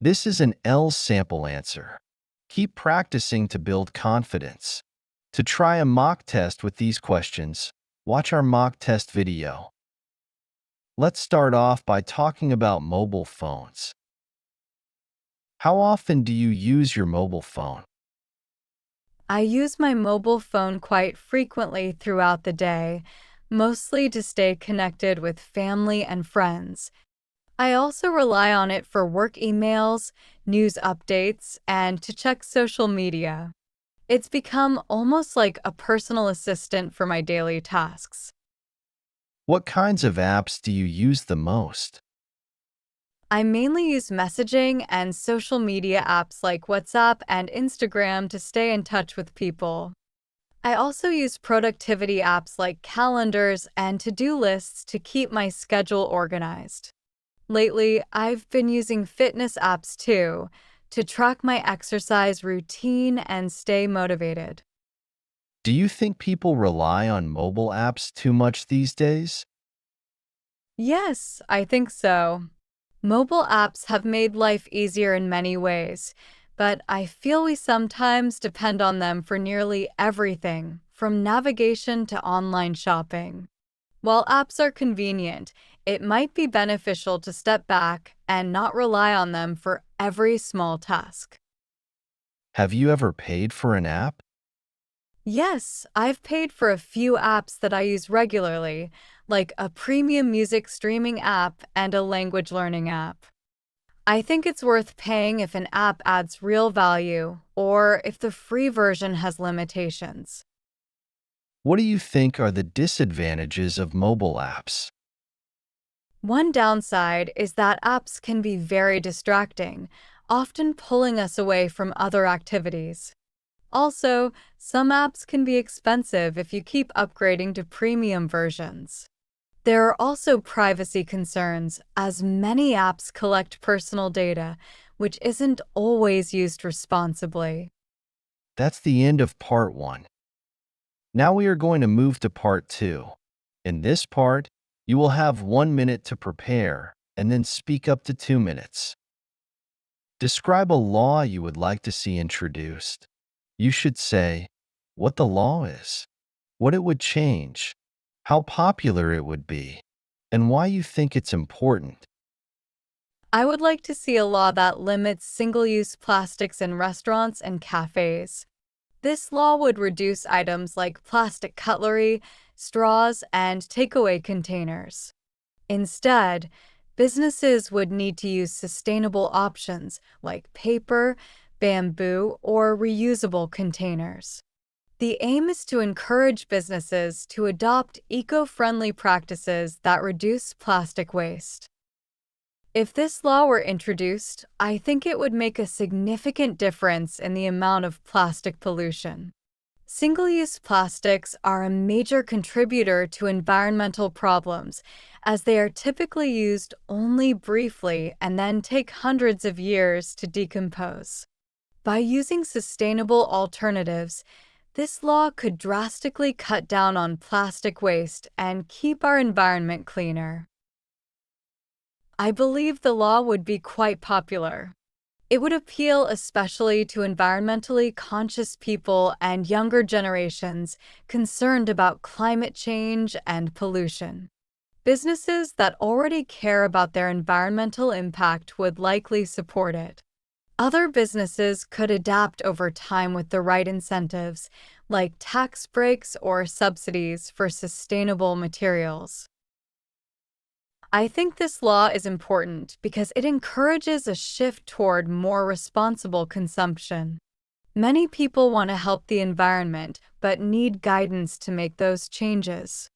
This is an L sample answer. Keep practicing to build confidence. To try a mock test with these questions, watch our mock test video. Let's start off by talking about mobile phones. How often do you use your mobile phone? I use my mobile phone quite frequently throughout the day, mostly to stay connected with family and friends. I also rely on it for work emails, news updates, and to check social media. It's become almost like a personal assistant for my daily tasks. What kinds of apps do you use the most? I mainly use messaging and social media apps like WhatsApp and Instagram to stay in touch with people. I also use productivity apps like calendars and to-do lists to keep my schedule organized. Lately, I've been using fitness apps too, to track my exercise routine and stay motivated. Do you think people rely on mobile apps too much these days? Yes, I think so. Mobile apps have made life easier in many ways, but I feel we sometimes depend on them for nearly everything, from navigation to online shopping. While apps are convenient, it might be beneficial to step back and not rely on them for every small task. Have you ever paid for an app? Yes, I've paid for a few apps that I use regularly, like a premium music streaming app and a language learning app. I think it's worth paying if an app adds real value or if the free version has limitations. What do you think are the disadvantages of mobile apps? One downside is that apps can be very distracting, often pulling us away from other activities. Also, some apps can be expensive if you keep upgrading to premium versions. There are also privacy concerns, as many apps collect personal data, which isn't always used responsibly. That's the end of part 1. Now we are going to move to part 2. In this part, you will have 1 minute to prepare and then speak up to 2 minutes. Describe a law you would like to see introduced. You should say what the law is, what it would change, how popular it would be, and why you think it's important. I would like to see a law that limits single-use plastics in restaurants and cafes. This law would reduce items like plastic cutlery, straws, and takeaway containers. Instead, businesses would need to use sustainable options like paper, bamboo, or reusable containers. The aim is to encourage businesses to adopt eco-friendly practices that reduce plastic waste. If this law were introduced, I think it would make a significant difference in the amount of plastic pollution. Single-use plastics are a major contributor to environmental problems, as they are typically used only briefly and then take hundreds of years to decompose. By using sustainable alternatives, this law could drastically cut down on plastic waste and keep our environment cleaner. I believe the law would be quite popular. It would appeal especially to environmentally conscious people and younger generations concerned about climate change and pollution. Businesses that already care about their environmental impact would likely support it. Other businesses could adapt over time with the right incentives, like tax breaks or subsidies for sustainable materials. I think this law is important because it encourages a shift toward more responsible consumption. Many people want to help the environment but need guidance to make those changes.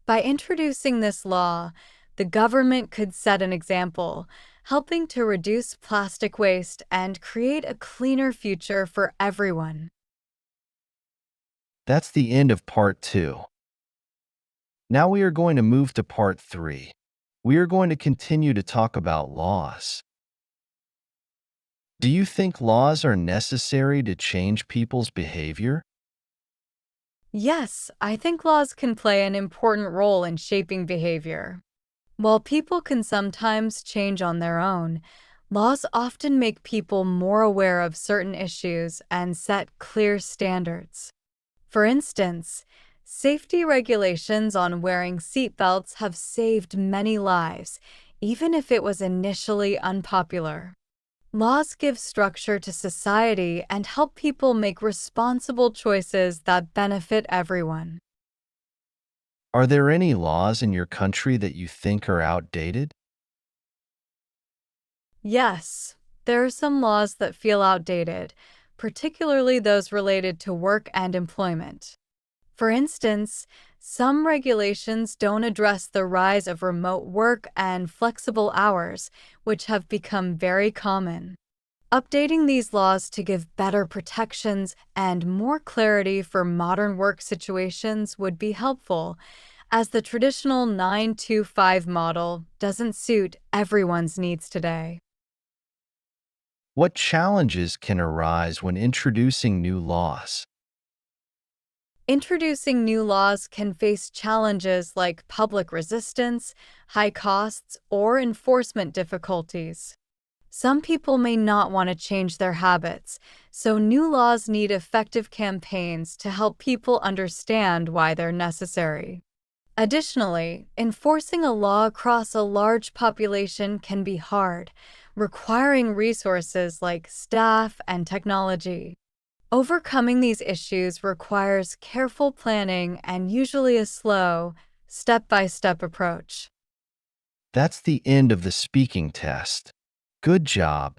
By introducing this law, the government could set an example, helping to reduce plastic waste and create a cleaner future for everyone. That's the end of part 2. Now we are going to move to part 3. We are going to continue to talk about laws. Do you think laws are necessary to change people's behavior? Yes, I think laws can play an important role in shaping behavior. While people can sometimes change on their own, Laws often make people more aware of certain issues and set clear standards. For instance, safety regulations on wearing seatbelts have saved many lives, even if it was initially unpopular. Laws give structure to society and help people make responsible choices that benefit everyone. Are there any laws in your country that you think are outdated? Yes, there are some laws that feel outdated, particularly those related to work and employment. For instance, some regulations don't address the rise of remote work and flexible hours, which have become very common. Updating these laws to give better protections and more clarity for modern work situations would be helpful, as the traditional 9 to 5 model doesn't suit everyone's needs today. What challenges can arise when introducing new laws? Introducing new laws can face challenges like public resistance, high costs, or enforcement difficulties. Some people may not want to change their habits, so new laws need effective campaigns to help people understand why they're necessary. Additionally, enforcing a law across a large population can be hard, requiring resources like staff and technology. Overcoming these issues requires careful planning and usually a slow, step by step approach. That's the end of the speaking test. Good job.